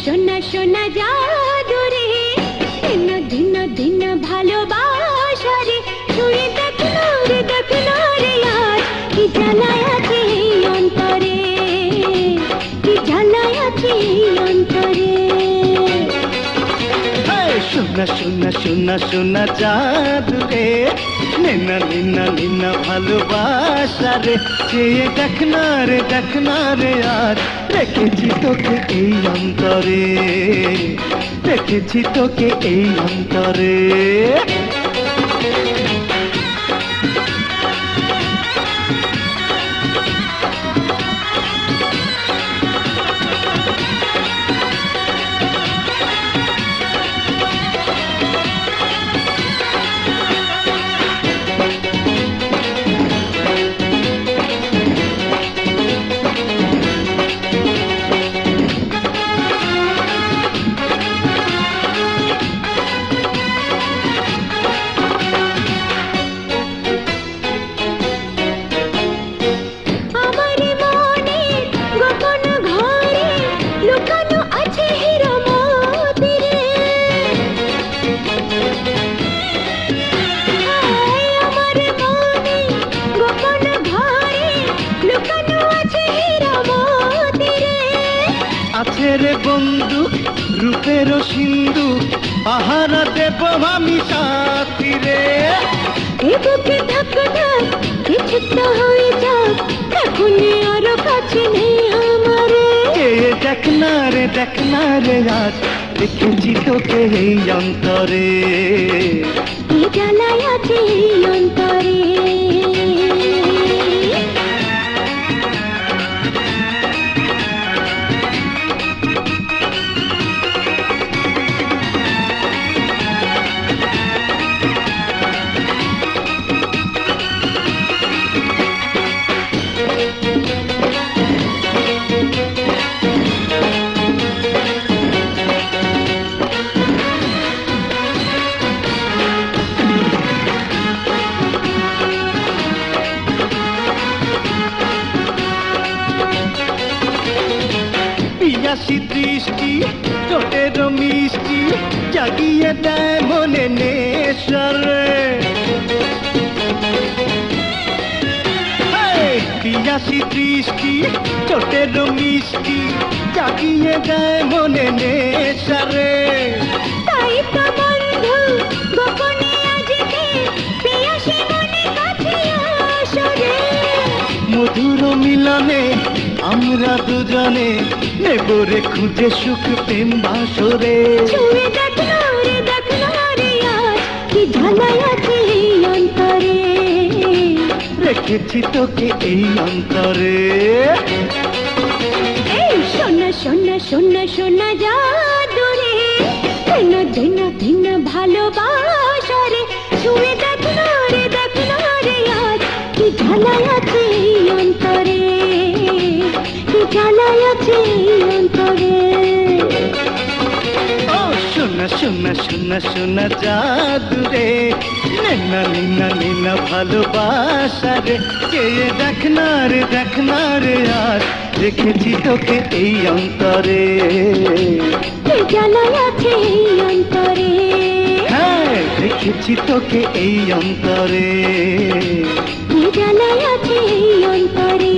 সোনা সোনা জাদু রে, দিন দিন দিন ভালোবাসা রে, ছুঁয়ে দেখ না রে আজ কি জ্বালায় আছে এই অন্তরে, কি জ্বালায় আছে এই অন্তরে। সোনা সোনা সোনা সোনা জাদু রে, নিনা নিনা নিনা ভালোবাসা রে, চেয়ে দেখ না রে আজ রেখেছি তোকে এই অন্তরে, রেখেছি তোকে এই অন্তরে। আছে রে বন্ধু রূপের সিন্ধু, পাহারা দেব আমি সাথী রে। এ বুকে ধাক ধাক কিছু তো হয়ে যাক, এখনই আরো কাছে নেই আমারে। দেখ না রে আজ দেখেছি তোকে এই অন্তরে, কি জ্বালায় আছে এই অন্তরে। পিয়াসী দৃষ্টি ঠোঁটের মিষ্টি, জাগিয়ে দেয় মনে নেশারে। পিয়াসী দৃষ্টি ঠোঁটের মিষ্টি, জাগিয়ে দেয় মনে নেশারে। তাই তো বন্ধু গোপনে আজকে পিয়াসী মনে কাছে আসরে। মধুর মিলনে আমরা দুজনে নেব রে খুঁজে সুখ প্রেম বাসরে। ছুঁয়ে দেখ না রে আজ কি জ্বালায় আছে এই অন্তরে, রেখেছি তোকে এই অন্তরে। এই সোনা সোনা সোনা সোনা জাদু রে, দিন দিন দিন ভালোবাসা রে, ছুঁয়ে দেখ না রে আজ কি জ্বালায় আছে এই অন্তরে, কি জ্বালায় আছে এই অন্তরে। ও সোনা সোনা সোনা সোনা জাদু রে, নিনা নিনা নিনা ভালোবাসা রে, চেয়ে দেখ না রে আজ রেখেছি তোকে এই অন্তরে, কি জ্বালায় আছে এই অন্তরে। হ্যাঁ রেখেছি তোকে এই অন্তরে, কি জ্বালায় আছে এই অন্তরে।